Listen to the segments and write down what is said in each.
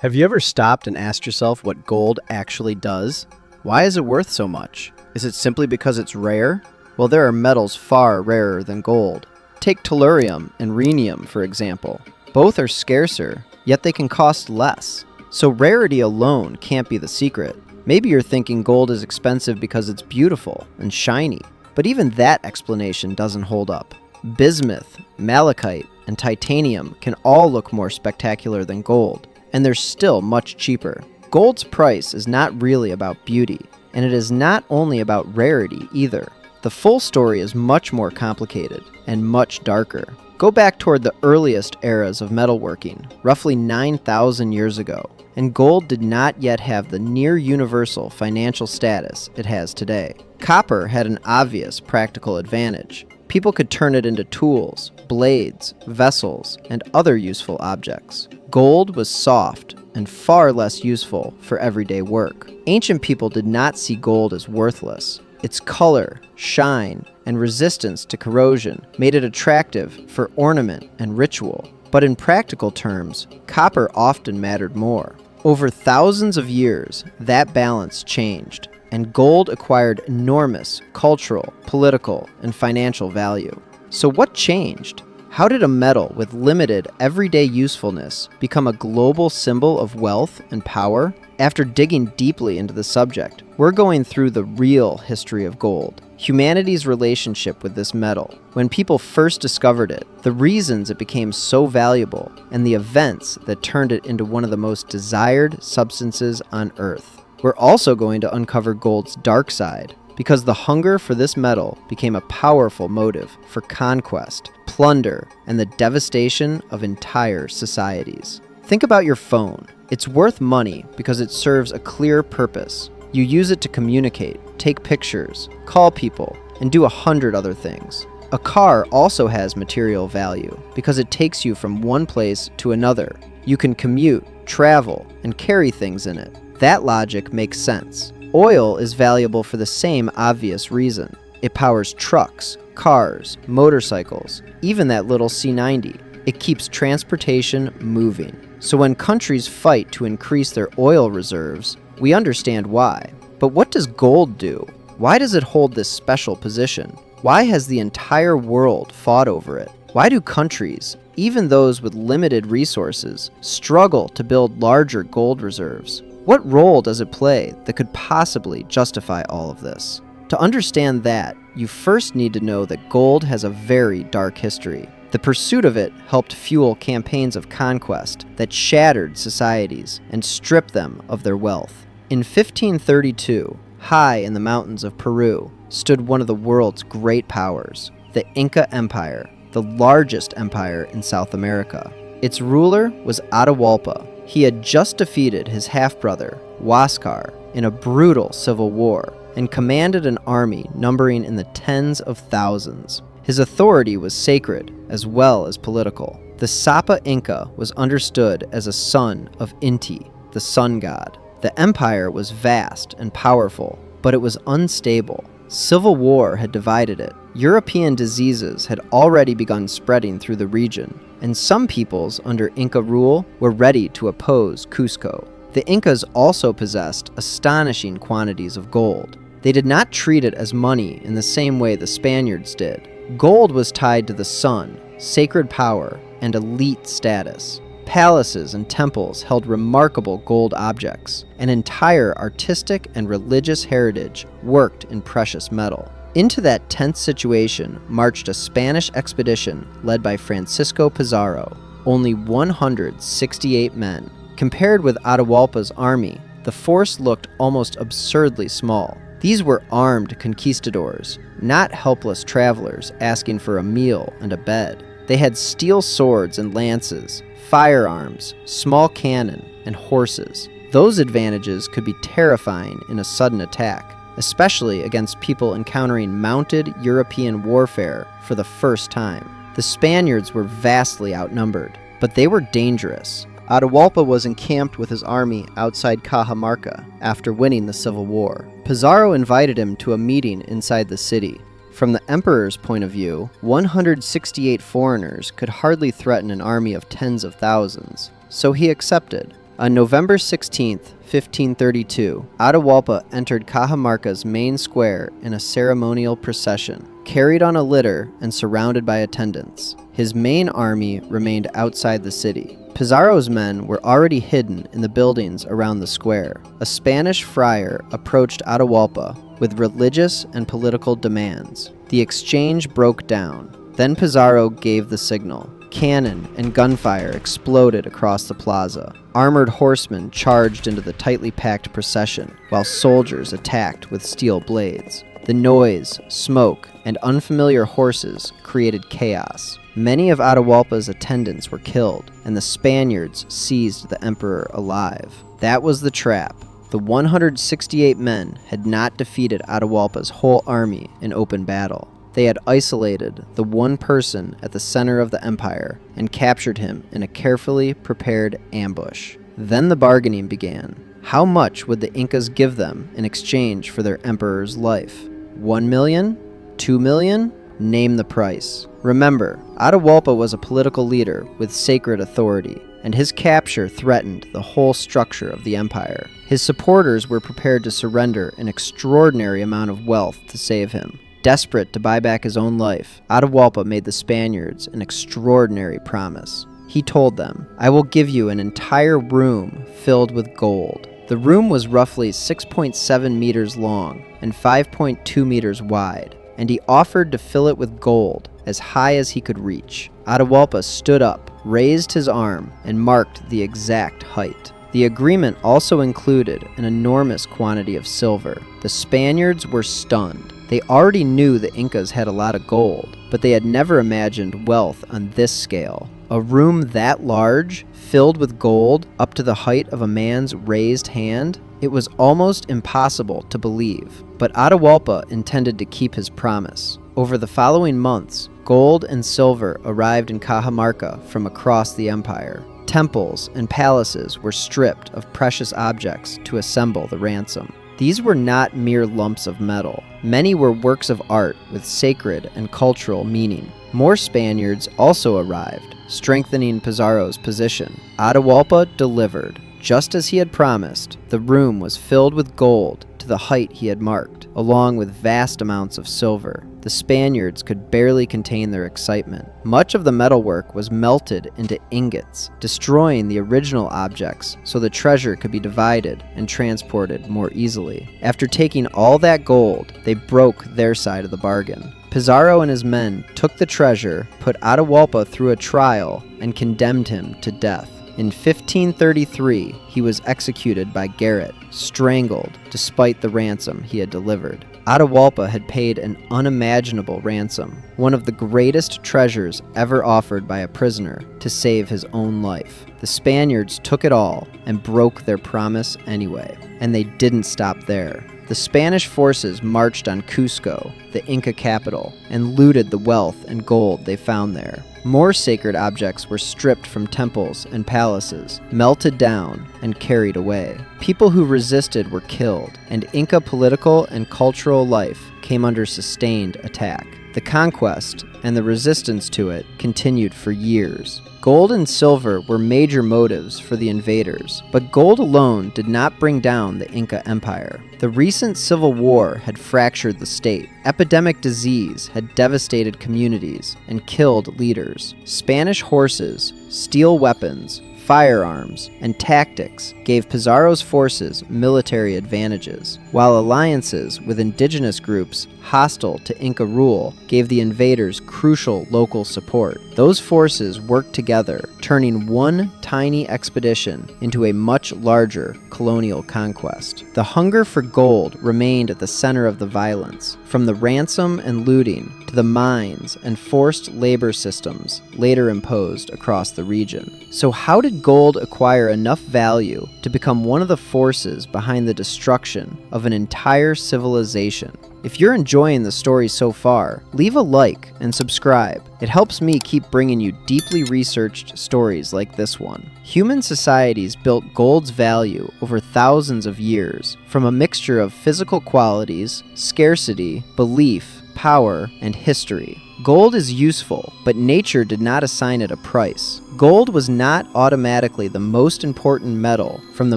Have you ever stopped and asked yourself what gold actually does? Why is it worth so much? Is it simply because it's rare? Well, there are metals far rarer than gold. Take tellurium and rhenium, for example. Both are scarcer, yet they can cost less. So rarity alone can't be the secret. Maybe you're thinking gold is expensive because it's beautiful and shiny, but even that explanation doesn't hold up. Bismuth, malachite, and titanium can all look more spectacular than gold, and they're still much cheaper. Gold's price is not really about beauty, and it is not only about rarity either. The full story is much more complicated and much darker. Go back toward the earliest eras of metalworking, roughly 9,000 years ago, and gold did not yet have the near-universal financial status it has today. Copper had an obvious practical advantage. People could turn it into tools, blades, vessels, and other useful objects. Gold was soft and far less useful for everyday work. Ancient people did not see gold as worthless. Its color, shine, and resistance to corrosion made it attractive for ornament and ritual. But in practical terms, copper often mattered more. Over thousands of years, that balance changed, and gold acquired enormous cultural, political, and financial value. So what changed? How did a metal with limited everyday usefulness become a global symbol of wealth and power? After digging deeply into the subject, we're going through the real history of gold, humanity's relationship with this metal, when people first discovered it, the reasons it became so valuable, and the events that turned it into one of the most desired substances on Earth. We're also going to uncover gold's dark side, because the hunger for this metal became a powerful motive for conquest, plunder, and the devastation of entire societies. Think about your phone. It's worth money because it serves a clear purpose. You use it to communicate, take pictures, call people, and do 100 other things. A car also has material value because it takes you from one place to another. You can commute, travel, and carry things in it. That logic makes sense. Oil is valuable for the same obvious reason. It powers trucks, cars, motorcycles, even that little C90. It keeps transportation moving. So when countries fight to increase their oil reserves, we understand why. But what does gold do? Why does it hold this special position? Why has the entire world fought over it? Why do countries, even those with limited resources, struggle to build larger gold reserves? What role does it play that could possibly justify all of this? To understand that, you first need to know that gold has a very dark history. The pursuit of it helped fuel campaigns of conquest that shattered societies and stripped them of their wealth. In 1532, high in the mountains of Peru, stood one of the world's great powers, the Inca Empire, the largest empire in South America. Its ruler was Atahualpa. He had just defeated his half-brother, Huáscar, in a brutal civil war and commanded an army numbering in the tens of thousands. His authority was sacred as well as political. The Sapa Inca was understood as a son of Inti, the sun god. The empire was vast and powerful, but it was unstable. Civil war had divided it. European diseases had already begun spreading through the region, and some peoples under Inca rule were ready to oppose Cusco. The Incas also possessed astonishing quantities of gold. They did not treat it as money in the same way the Spaniards did. Gold was tied to the sun, sacred power, and elite status. Palaces and temples held remarkable gold objects. An entire artistic and religious heritage worked in precious metal. Into that tense situation marched a Spanish expedition led by Francisco Pizarro, only 168 men. Compared with Atahualpa's army, the force looked almost absurdly small. These were armed conquistadors, not helpless travelers asking for a meal and a bed. They had steel swords and lances, firearms, small cannon, and horses. Those advantages could be terrifying in a sudden attack, especially against people encountering mounted European warfare for the first time. The Spaniards were vastly outnumbered, but they were dangerous. Atahualpa was encamped with his army outside Cajamarca after winning the Civil War. Pizarro invited him to a meeting inside the city. From the emperor's point of view, 168 foreigners could hardly threaten an army of tens of thousands, so he accepted. On November 16th, 1532, Atahualpa entered Cajamarca's main square in a ceremonial procession, carried on a litter and surrounded by attendants. His main army remained outside the city. Pizarro's men were already hidden in the buildings around the square. A Spanish friar approached Atahualpa with religious and political demands. The exchange broke down. Then Pizarro gave the signal. Cannon and gunfire exploded across the plaza. Armored horsemen charged into the tightly packed procession, while soldiers attacked with steel blades. The noise, smoke, and unfamiliar horses created chaos. Many of Atahualpa's attendants were killed, and the Spaniards seized the emperor alive. That was the trap. The 168 men had not defeated Atahualpa's whole army in open battle. They had isolated the one person at the center of the empire and captured him in a carefully prepared ambush. Then the bargaining began. How much would the Incas give them in exchange for their emperor's life? 1 million? 2 million? Name the price. Remember, Atahualpa was a political leader with sacred authority, and his capture threatened the whole structure of the empire. His supporters were prepared to surrender an extraordinary amount of wealth to save him. Desperate to buy back his own life, Atahualpa made the Spaniards an extraordinary promise. He told them, "I will give you an entire room filled with gold." The room was roughly 6.7 meters long and 5.2 meters wide, and he offered to fill it with gold as high as he could reach. Atahualpa stood up, raised his arm, and marked the exact height. The agreement also included an enormous quantity of silver. The Spaniards were stunned. They already knew the Incas had a lot of gold, but they had never imagined wealth on this scale. A room that large, filled with gold, up to the height of a man's raised hand? It was almost impossible to believe. But Atahualpa intended to keep his promise. Over the following months, gold and silver arrived in Cajamarca from across the empire. Temples and palaces were stripped of precious objects to assemble the ransom. These were not mere lumps of metal. Many were works of art with sacred and cultural meaning. More Spaniards also arrived, strengthening Pizarro's position. Atahualpa delivered. Just as he had promised, the room was filled with gold to the height he had marked, along with vast amounts of silver. The Spaniards could barely contain their excitement. Much of the metalwork was melted into ingots, destroying the original objects so the treasure could be divided and transported more easily. After taking all that gold, they broke their side of the bargain. Pizarro and his men took the treasure, put Atahualpa through a trial, and condemned him to death. In 1533, he was executed by garrote, strangled, despite the ransom he had delivered. Atahualpa had paid an unimaginable ransom, one of the greatest treasures ever offered by a prisoner, to save his own life. The Spaniards took it all and broke their promise anyway. And they didn't stop there. The Spanish forces marched on Cusco, the Inca capital, and looted the wealth and gold they found there. More sacred objects were stripped from temples and palaces, melted down, and carried away. People who resisted were killed, and Inca political and cultural life came under sustained attack. The conquest and the resistance to it continued for years. Gold and silver were major motives for the invaders, but gold alone did not bring down the Inca Empire. The recent civil war had fractured the state. Epidemic disease had devastated communities and killed leaders. Spanish horses, steel weapons, firearms, and tactics gave Pizarro's forces military advantages, while alliances with indigenous groups hostile to Inca rule gave the invaders crucial local support. Those forces worked together, turning one tiny expedition into a much larger colonial conquest. The hunger for gold remained at the center of the violence, from the ransom and looting to the mines and forced labor systems later imposed across the region. So how did gold acquire enough value to become one of the forces behind the destruction of an entire civilization? If you're enjoying the story so far, leave a like and subscribe. It helps me keep bringing you deeply researched stories like this one. Human societies built gold's value over thousands of years from a mixture of physical qualities, scarcity, belief, power, and history. Gold is useful, but nature did not assign it a price. Gold was not automatically the most important metal from the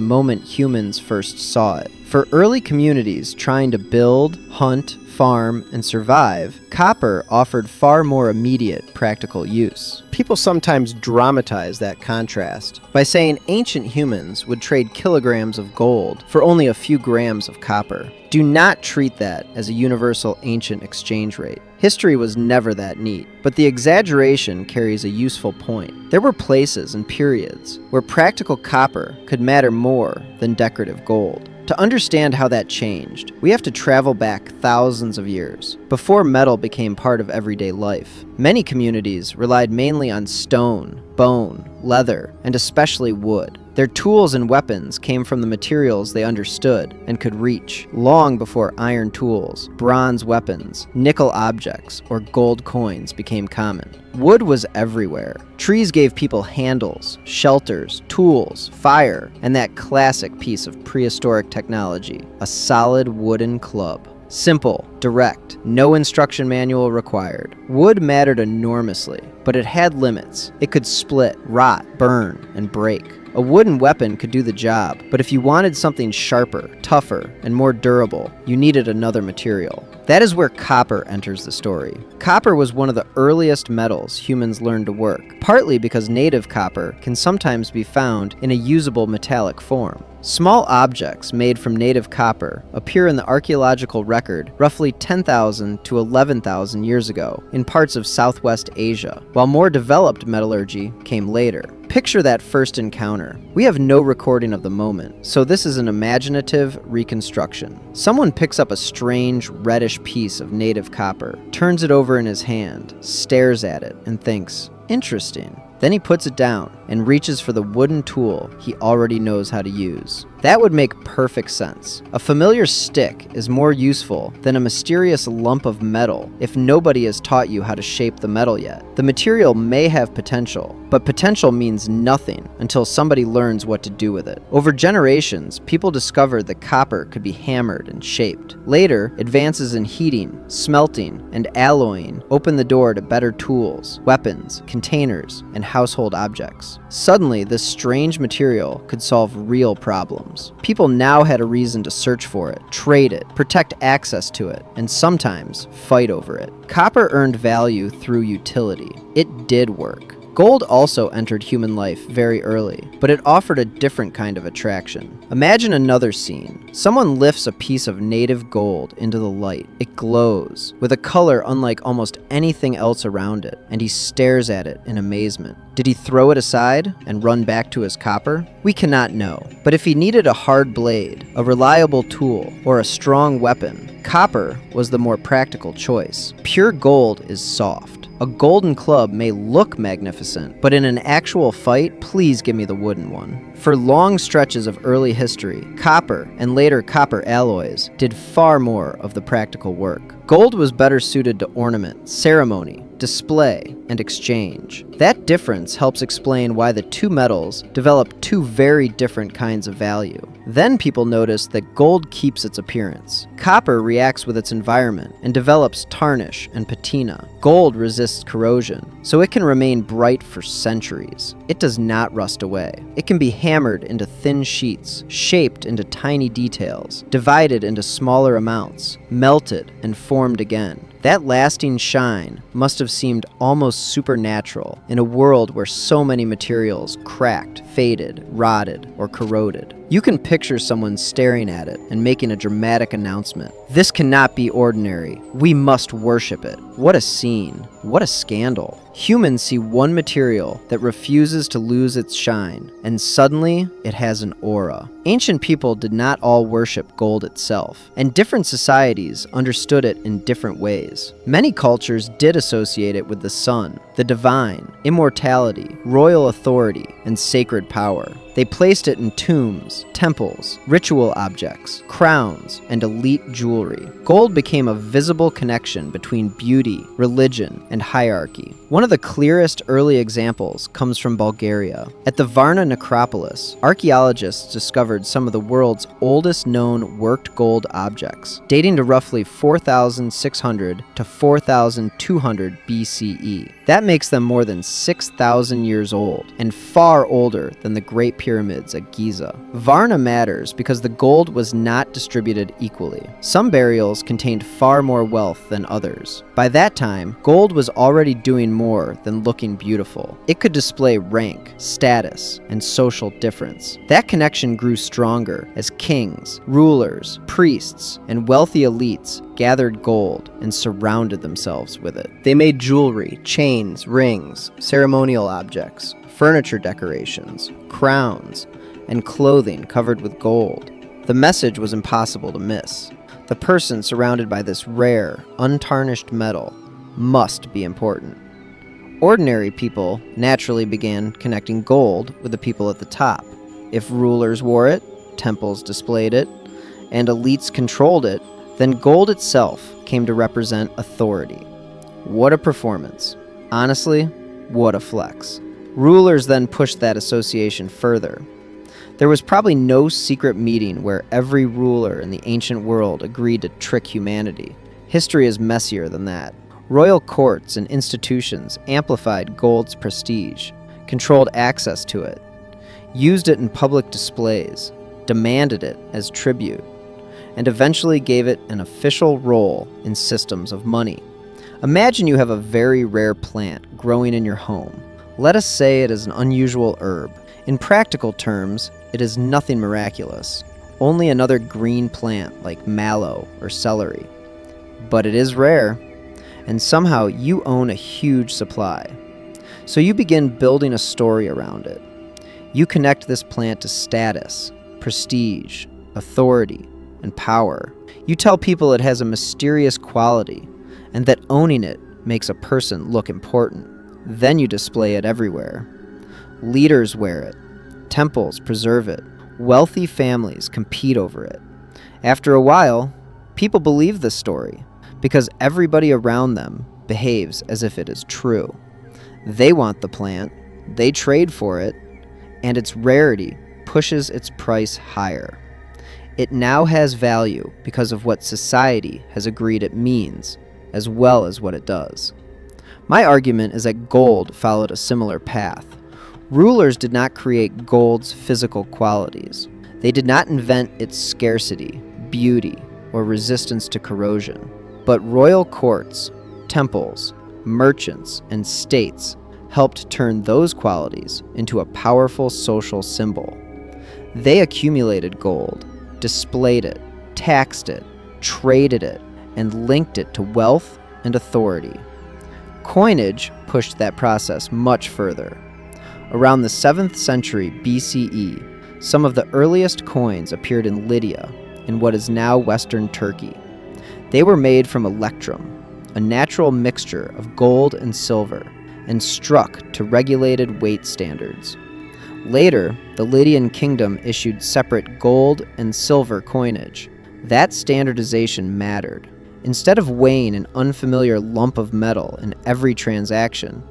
moment humans first saw it. For early communities trying to build, hunt, farm, and survive, copper offered far more immediate practical use. People sometimes dramatize that contrast by saying ancient humans would trade kilograms of gold for only a few grams of copper. Do not treat that as a universal ancient exchange rate. History was never that neat, but the exaggeration carries a useful point. There were places and periods where practical copper could matter more than decorative gold. To understand how that changed, we have to travel back thousands of years, before metal became part of everyday life. Many communities relied mainly on stone, bone, leather, and especially wood. Their tools and weapons came from the materials they understood and could reach, long before iron tools, bronze weapons, nickel objects, or gold coins became common. Wood was everywhere. Trees gave people handles, shelters, tools, fire, and that classic piece of prehistoric technology, a solid wooden club. Simple, direct, no instruction manual required. Wood mattered enormously, but it had limits. It could split, rot, burn, and break. A wooden weapon could do the job, but if you wanted something sharper, tougher, and more durable, you needed another material. That is where copper enters the story. Copper was one of the earliest metals humans learned to work, partly because native copper can sometimes be found in a usable metallic form. Small objects made from native copper appear in the archaeological record roughly 10,000 to 11,000 years ago in parts of Southwest Asia, while more developed metallurgy came later. Picture that first encounter. We have no recording of the moment, so this is an imaginative reconstruction. Someone picks up a strange, reddish piece of native copper, turns it over in his hand, stares at it, and thinks, "Interesting." Then he puts it down and reaches for the wooden tool he already knows how to use. That would make perfect sense. A familiar stick is more useful than a mysterious lump of metal if nobody has taught you how to shape the metal yet. The material may have potential, but potential means nothing until somebody learns what to do with it. Over generations, people discovered that copper could be hammered and shaped. Later, advances in heating, smelting, and alloying opened the door to better tools, weapons, containers, and household objects. Suddenly, this strange material could solve real problems. People now had a reason to search for it, trade it, protect access to it, and sometimes fight over it. Copper earned value through utility. It did work. Gold also entered human life very early, but it offered a different kind of attraction. Imagine another scene. Someone lifts a piece of native gold into the light. It glows, with a color unlike almost anything else around it, and he stares at it in amazement. Did he throw it aside and run back to his copper? We cannot know. But if he needed a hard blade, a reliable tool, or a strong weapon, copper was the more practical choice. Pure gold is soft. A golden club may look magnificent, but in an actual fight, please give me the wooden one. For long stretches of early history, copper, and later copper alloys, did far more of the practical work. Gold was better suited to ornament, ceremony, display, and exchange. That difference helps explain why the two metals developed two very different kinds of value. Then people noticed that gold keeps its appearance. Copper reacts with its environment and develops tarnish and patina. Gold resists corrosion, so it can remain bright for centuries. It does not rust away. It can be hammered into thin sheets, shaped into tiny details, divided into smaller amounts, melted and formed again. That lasting shine must have seemed almost supernatural in a world where so many materials cracked, faded, rotted, or corroded. You can picture someone staring at it and making a dramatic announcement. This cannot be ordinary. We must worship it. What a scene. What a scandal. Humans see one material that refuses to lose its shine, and suddenly it has an aura. Ancient people did not all worship gold itself, and different societies understood it in different ways. Many cultures did associate it with the sun, the divine, immortality, royal authority, and sacred power. They placed it in tombs, temples, ritual objects, crowns, and elite jewelry. Gold became a visible connection between beauty, religion, and hierarchy. One of the clearest early examples comes from Bulgaria. At the Varna necropolis, archaeologists discovered some of the world's oldest known worked gold objects, dating to roughly 4,600 to 4,200 BCE. That makes them more than 6,000 years old, and far older than the Great Pyramids at Giza. Varna matters because the gold was not distributed equally. Some burials contained far more wealth than others. By that time, gold was already doing more than looking beautiful. It could display rank, status, and social difference. That connection grew stronger as kings, rulers, priests, and wealthy elites gathered gold and surrounded themselves with it. They made jewelry, chains, rings, ceremonial objects, furniture decorations, crowns, and clothing covered with gold. The message was impossible to miss. The person surrounded by this rare, untarnished metal must be important. Ordinary people naturally began connecting gold with the people at the top. If rulers wore it, temples displayed it, and elites controlled it, then gold itself came to represent authority. What a performance. Honestly, what a flex. Rulers then pushed that association further. There was probably no secret meeting where every ruler in the ancient world agreed to trick humanity. History is messier than that. Royal courts and institutions amplified gold's prestige, controlled access to it, used it in public displays, demanded it as tribute, and eventually gave it an official role in systems of money. Imagine you have a very rare plant growing in your home. Let us say it is an unusual herb. In practical terms, it is nothing miraculous, only another green plant like mallow or celery. But it is rare, and somehow you own a huge supply. So you begin building a story around it. You connect this plant to status, prestige, authority, and power. You tell people it has a mysterious quality, and that owning it makes a person look important. Then you display it everywhere. Leaders wear it. Temples preserve it. Wealthy families compete over it. After a while, people believe this story because everybody around them behaves as if it is true. They want the plant, they trade for it, and its rarity pushes its price higher. It now has value because of what society has agreed it means, as well as what it does. My argument is that gold followed a similar path. Rulers did not create gold's physical qualities. They did not invent its scarcity, beauty, or resistance to corrosion. But royal courts, temples, merchants, and states helped turn those qualities into a powerful social symbol. They accumulated gold, displayed it, taxed it, traded it, and linked it to wealth and authority. Coinage pushed that process much further. Around the 7th century BCE, some of the earliest coins appeared in Lydia, in what is now Western Turkey. They were made from electrum, a natural mixture of gold and silver, and struck to regulated weight standards. Later, the Lydian kingdom issued separate gold and silver coinage. That standardization mattered. Instead of weighing an unfamiliar lump of metal in every transaction,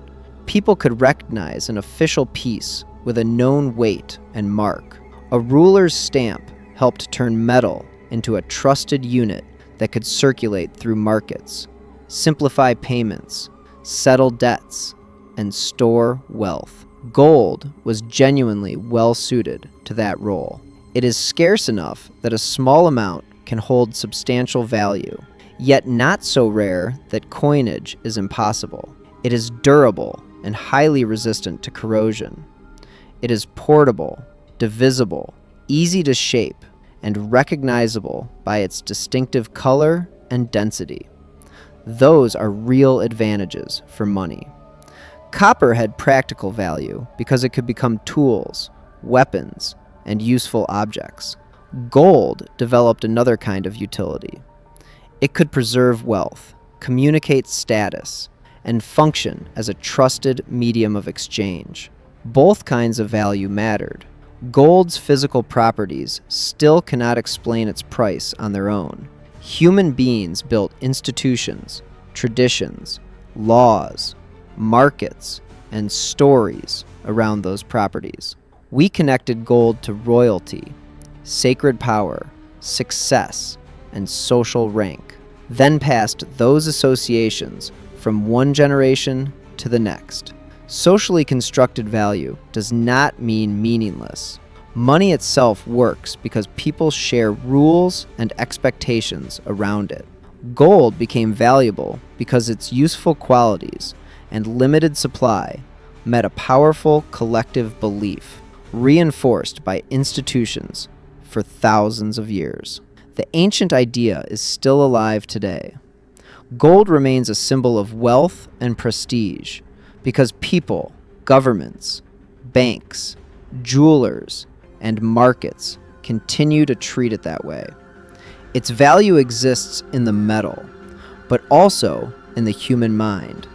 people could recognize an official piece with a known weight and mark. A ruler's stamp helped turn metal into a trusted unit that could circulate through markets, simplify payments, settle debts, and store wealth. Gold was genuinely well suited to that role. It is scarce enough that a small amount can hold substantial value, yet not so rare that coinage is impossible. It is durable and highly resistant to corrosion. It is portable, divisible, easy to shape, and recognizable by its distinctive color and density. Those are real advantages for money. Copper had practical value because it could become tools, weapons, and useful objects. Gold developed another kind of utility. It could preserve wealth, communicate status, and function as a trusted medium of exchange. Both kinds of value mattered. Gold's physical properties still cannot explain its price on their own. Human beings built institutions, traditions, laws, markets, and stories around those properties. We connected gold to royalty, sacred power, success, and social rank, then passed those associations from one generation to the next. Socially constructed value does not mean meaningless. Money itself works because people share rules and expectations around it. Gold became valuable because its useful qualities and limited supply met a powerful collective belief, reinforced by institutions for thousands of years. The ancient idea is still alive today. Gold remains a symbol of wealth and prestige because people, governments, banks, jewelers, and markets continue to treat it that way. Its value exists in the metal, but also in the human mind.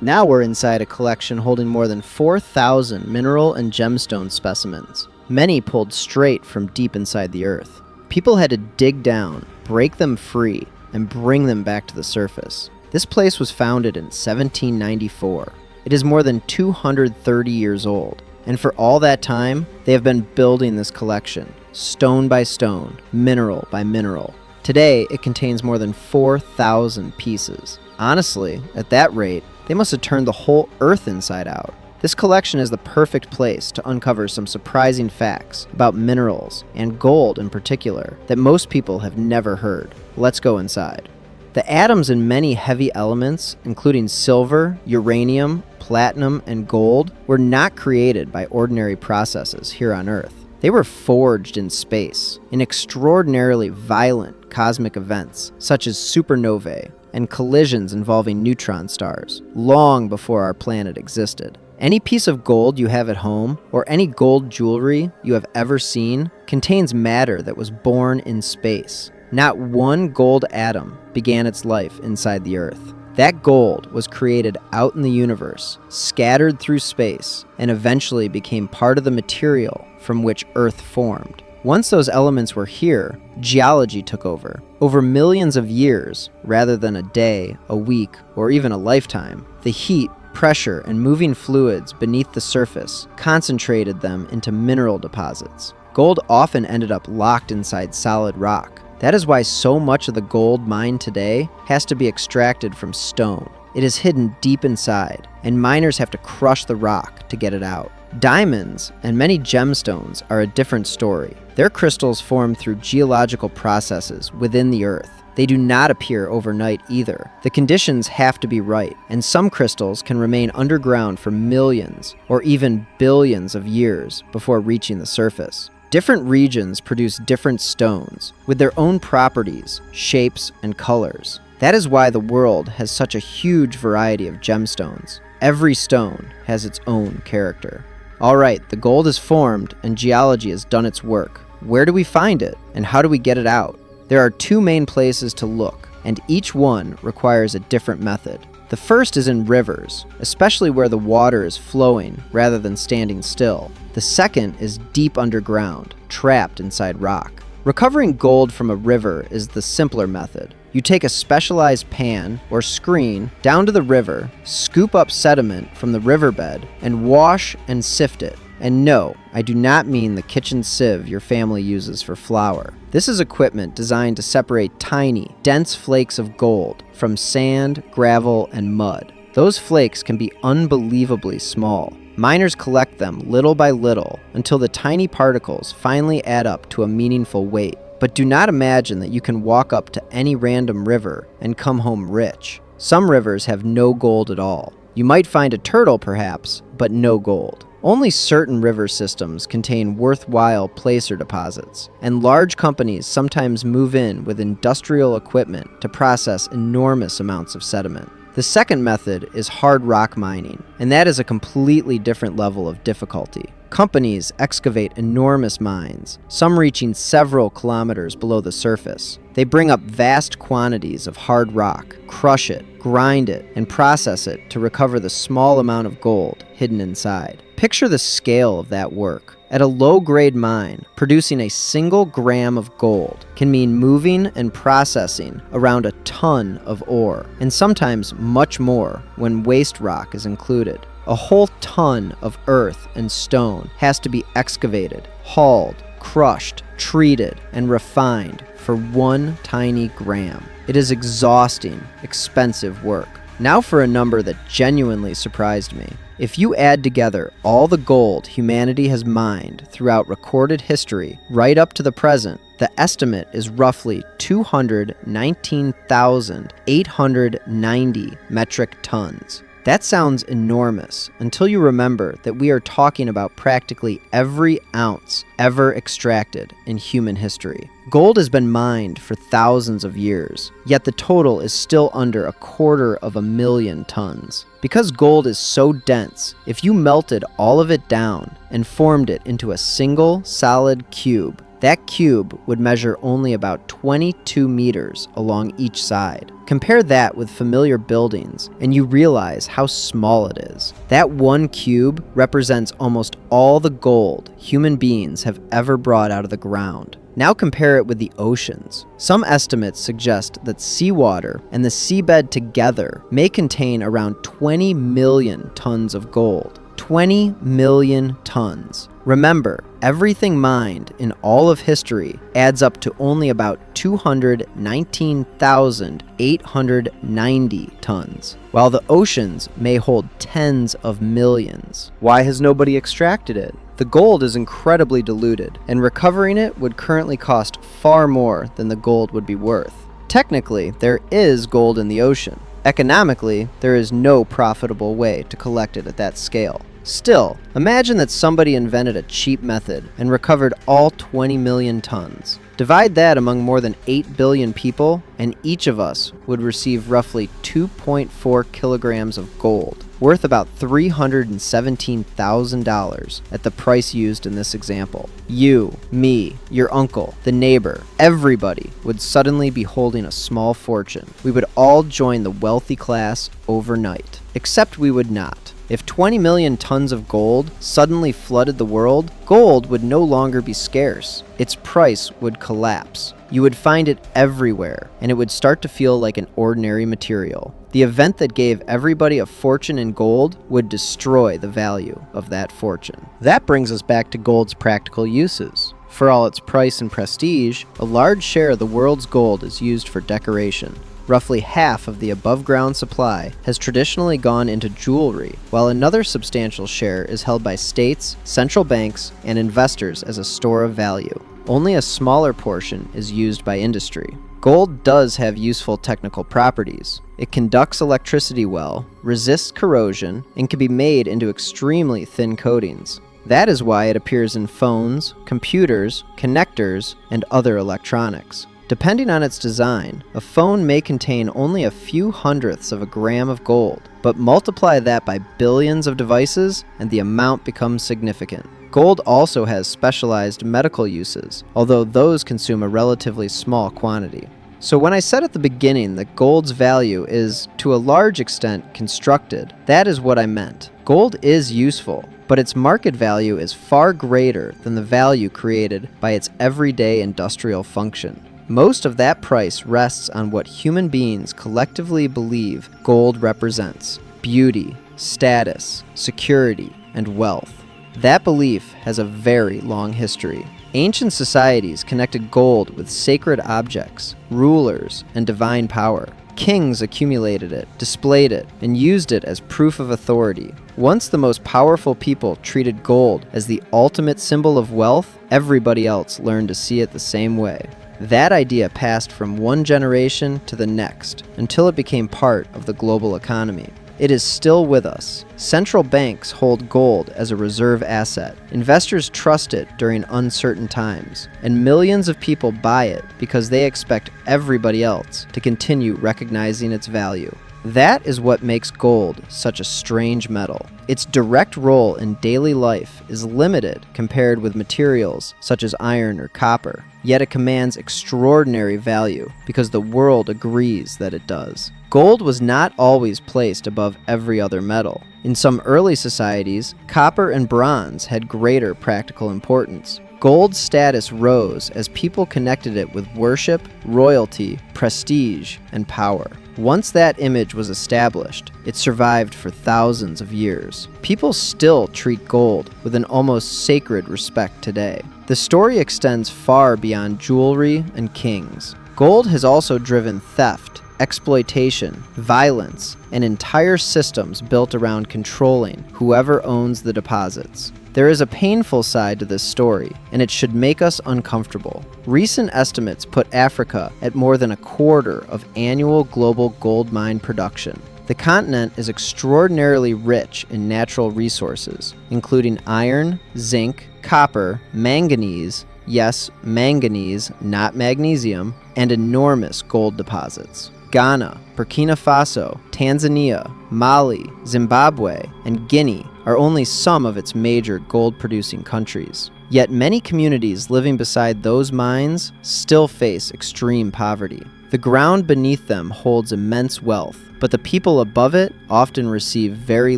Now we're inside a collection holding more than 4,000 mineral and gemstone specimens, many pulled straight from deep inside the earth. People had to dig down, break them free, and bring them back to the surface. This place was founded in 1794. It is more than 230 years old, and for all that time, they have been building this collection, stone by stone, mineral by mineral. Today, it contains more than 4,000 pieces. Honestly, at that rate, they must have turned the whole Earth inside out. This collection is the perfect place to uncover some surprising facts about minerals, and gold in particular, that most people have never heard. Let's go inside. The atoms in many heavy elements, including silver, uranium, platinum, and gold, were not created by ordinary processes here on Earth. They were forged in space, in extraordinarily violent cosmic events, such as supernovae and collisions involving neutron stars, long before our planet existed. Any piece of gold you have at home, or any gold jewelry you have ever seen, contains matter that was born in space. Not one gold atom began its life inside the Earth. That gold was created out in the universe, scattered through space, and eventually became part of the material from which Earth formed. Once those elements were here, geology took over. Over millions of years, rather than a day, a week, or even a lifetime, the heat, pressure, and moving fluids beneath the surface concentrated them into mineral deposits. Gold often ended up locked inside solid rock. That is why so much of the gold mined today has to be extracted from stone. It is hidden deep inside, and miners have to crush the rock to get it out. Diamonds and many gemstones are a different story. Their crystals form through geological processes within the earth. They do not appear overnight either. The conditions have to be right, and some crystals can remain underground for millions or even billions of years before reaching the surface. Different regions produce different stones with their own properties, shapes, and colors. That is why the world has such a huge variety of gemstones. Every stone has its own character. All right, the gold is formed and geology has done its work. Where do we find it, and how do we get it out? There are two main places to look, and each one requires a different method. The first is in rivers, especially where the water is flowing rather than standing still. The second is deep underground, trapped inside rock. Recovering gold from a river is the simpler method. You take a specialized pan or screen down to the river, scoop up sediment from the riverbed, and wash and sift it. And no, I do not mean the kitchen sieve your family uses for flour. This is equipment designed to separate tiny, dense flakes of gold from sand, gravel, and mud. Those flakes can be unbelievably small. Miners collect them little by little until the tiny particles finally add up to a meaningful weight. But do not imagine that you can walk up to any random river and come home rich. Some rivers have no gold at all. You might find a turtle perhaps, but no gold. Only certain river systems contain worthwhile placer deposits, and large companies sometimes move in with industrial equipment to process enormous amounts of sediment. The second method is hard rock mining, and that is a completely different level of difficulty. Companies excavate enormous mines, some reaching several kilometers below the surface. They bring up vast quantities of hard rock, crush it, grind it, and process it to recover the small amount of gold hidden inside. Picture the scale of that work. At a low-grade mine, producing a single gram of gold can mean moving and processing around a ton of ore, and sometimes much more when waste rock is included. A whole ton of earth and stone has to be excavated, hauled, crushed, treated, and refined for 1 tiny gram. It is exhausting, expensive work. Now for a number that genuinely surprised me. If you add together all the gold humanity has mined throughout recorded history right up to the present, the estimate is roughly 219,890 metric tons. That sounds enormous until you remember that we are talking about practically every ounce ever extracted in human history. Gold has been mined for thousands of years, yet the total is still under 250,000 tons. Because gold is so dense, if you melted all of it down and formed it into a single solid cube, that cube would measure only about 22 meters along each side. Compare that with familiar buildings, and you realize how small it is. That one cube represents almost all the gold human beings have ever brought out of the ground. Now compare it with the oceans. Some estimates suggest that seawater and the seabed together may contain around 20 million tons of gold. 20 million tons. Remember, everything mined in all of history adds up to only about 219,890 tons, while the oceans may hold tens of millions. Why has nobody extracted it? The gold is incredibly diluted, and recovering it would currently cost far more than the gold would be worth. Technically, there is gold in the ocean. Economically, there is no profitable way to collect it at that scale. Still, imagine that somebody invented a cheap method and recovered all 20 million tons. Divide that among more than 8 billion people, and each of us would receive roughly 2.4 kilograms of gold, worth about $317,000 at the price used in this example. You, me, your uncle, the neighbor, everybody would suddenly be holding a small fortune. We would all join the wealthy class overnight. Except we would not. If 20 million tons of gold suddenly flooded the world, gold would no longer be scarce. Its price would collapse. You would find it everywhere, and it would start to feel like an ordinary material. The event that gave everybody a fortune in gold would destroy the value of that fortune. That brings us back to gold's practical uses. For all its price and prestige, a large share of the world's gold is used for decoration. Roughly half of the above-ground supply has traditionally gone into jewelry, while another substantial share is held by states, central banks, and investors as a store of value. Only a smaller portion is used by industry. Gold does have useful technical properties. It conducts electricity well, resists corrosion, and can be made into extremely thin coatings. That is why it appears in phones, computers, connectors, and other electronics. Depending on its design, a phone may contain only a few hundredths of a gram of gold, but multiply that by billions of devices and the amount becomes significant. Gold also has specialized medical uses, although those consume a relatively small quantity. So when I said at the beginning that gold's value is, to a large extent, constructed, that is what I meant. Gold is useful, but its market value is far greater than the value created by its everyday industrial function. Most of that price rests on what human beings collectively believe gold represents: beauty, status, security, and wealth. That belief has a very long history. Ancient societies connected gold with sacred objects, rulers, and divine power. Kings accumulated it, displayed it, and used it as proof of authority. Once the most powerful people treated gold as the ultimate symbol of wealth, everybody else learned to see it the same way. That idea passed from one generation to the next until it became part of the global economy. It is still with us. Central banks hold gold as a reserve asset. Investors trust it during uncertain times, and millions of people buy it because they expect everybody else to continue recognizing its value. That is what makes gold such a strange metal. Its direct role in daily life is limited compared with materials such as iron or copper, yet it commands extraordinary value because the world agrees that it does. Gold was not always placed above every other metal. In some early societies, copper and bronze had greater practical importance. Gold's status rose as people connected it with worship, royalty, prestige, and power. Once that image was established, it survived for thousands of years. People still treat gold with an almost sacred respect today. The story extends far beyond jewelry and kings. Gold has also driven theft, exploitation, violence, and entire systems built around controlling whoever owns the deposits. There is a painful side to this story, and it should make us uncomfortable. Recent estimates put Africa at more than a quarter of annual global gold mine production. The continent is extraordinarily rich in natural resources, including iron, zinc, copper, manganese, yes, manganese, not magnesium, and enormous gold deposits. Ghana, Burkina Faso, Tanzania, Mali, Zimbabwe, and Guinea are only some of its major gold-producing countries. Yet many communities living beside those mines still face extreme poverty. The ground beneath them holds immense wealth, but the people above it often receive very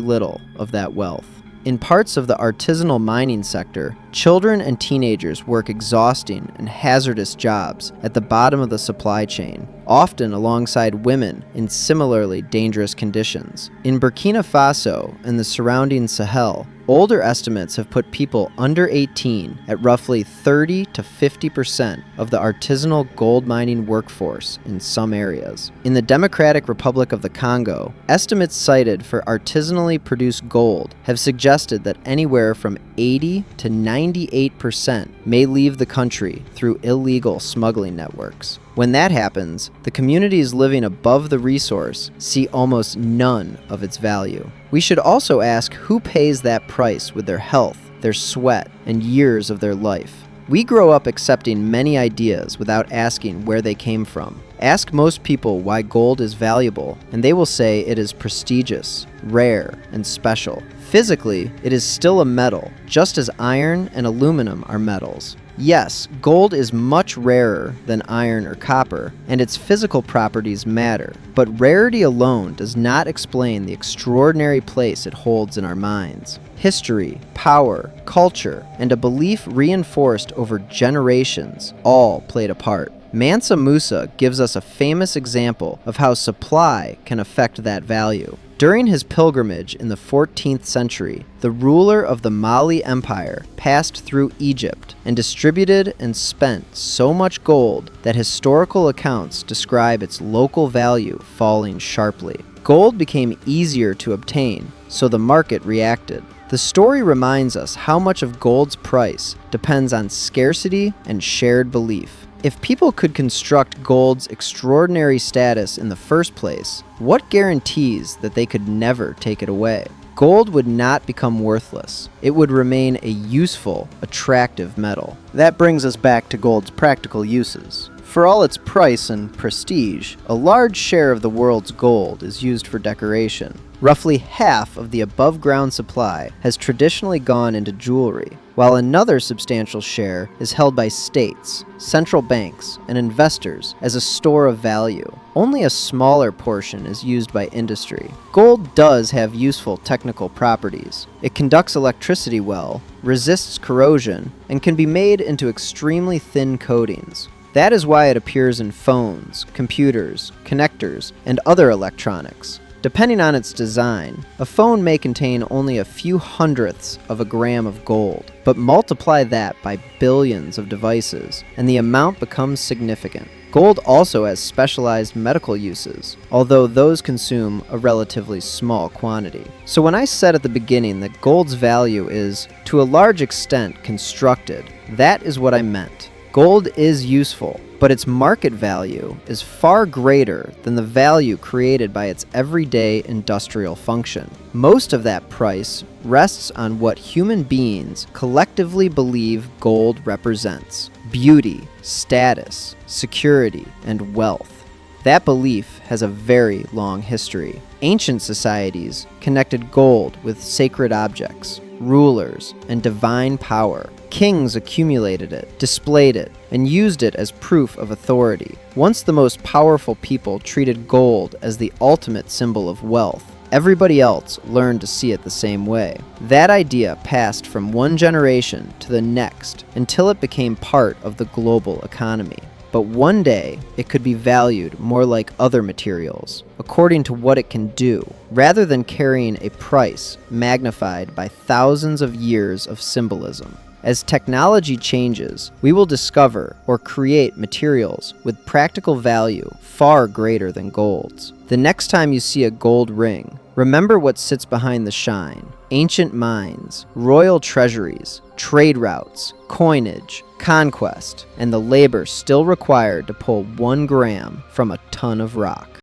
little of that wealth. In parts of the artisanal mining sector, children and teenagers work exhausting and hazardous jobs at the bottom of the supply chain, often alongside women in similarly dangerous conditions. In Burkina Faso and the surrounding Sahel, older estimates have put people under 18 at roughly 30 to 50% of the artisanal gold mining workforce in some areas. In the Democratic Republic of the Congo, estimates cited for artisanally produced gold have suggested that anywhere from 80 to 98% may leave the country through illegal smuggling networks. When that happens, the communities living above the resource see almost none of its value. We should also ask who pays that price with their health, their sweat, and years of their life. We grow up accepting many ideas without asking where they came from. Ask most people why gold is valuable, and they will say it is prestigious, rare, and special. Physically, it is still a metal, just as iron and aluminum are metals. Yes, gold is much rarer than iron or copper, and its physical properties matter, but rarity alone does not explain the extraordinary place it holds in our minds. History, power, culture, and a belief reinforced over generations all played a part. Mansa Musa gives us a famous example of how supply can affect that value. During his pilgrimage in the 14th century, the ruler of the Mali Empire passed through Egypt and distributed and spent so much gold that historical accounts describe its local value falling sharply. Gold became easier to obtain, so the market reacted. The story reminds us how much of gold's price depends on scarcity and shared belief. If people could construct gold's extraordinary status in the first place, what guarantees that they could never take it away? Gold would not become worthless. It would remain a useful, attractive metal. That brings us back to gold's practical uses. For all its price and prestige, a large share of the world's gold is used for decoration. Roughly half of the above-ground supply has traditionally gone into jewelry, while another substantial share is held by states, central banks, and investors as a store of value. Only a smaller portion is used by industry. Gold does have useful technical properties. It conducts electricity well, resists corrosion, and can be made into extremely thin coatings. That is why it appears in phones, computers, connectors, and other electronics. Depending on its design, a phone may contain only a few hundredths of a gram of gold, but multiply that by billions of devices, and the amount becomes significant. Gold also has specialized medical uses, although those consume a relatively small quantity. So when I said at the beginning that gold's value is, to a large extent, constructed, that is what I meant. Gold is useful, but its market value is far greater than the value created by its everyday industrial function. Most of that price rests on what human beings collectively believe gold represents: beauty, status, security, and wealth. That belief has a very long history. Ancient societies connected gold with sacred objects, rulers, and divine power. Kings accumulated it, displayed it, and used it as proof of authority. Once the most powerful people treated gold as the ultimate symbol of wealth, everybody else learned to see it the same way. That idea passed from one generation to the next until it became part of the global economy. But one day, it could be valued more like other materials, according to what it can do, rather than carrying a price magnified by thousands of years of symbolism. As technology changes, we will discover or create materials with practical value far greater than gold's. The next time you see a gold ring, remember what sits behind the shine: ancient mines, royal treasuries, trade routes, coinage, conquest, and the labor still required to pull 1 gram from a ton of rock.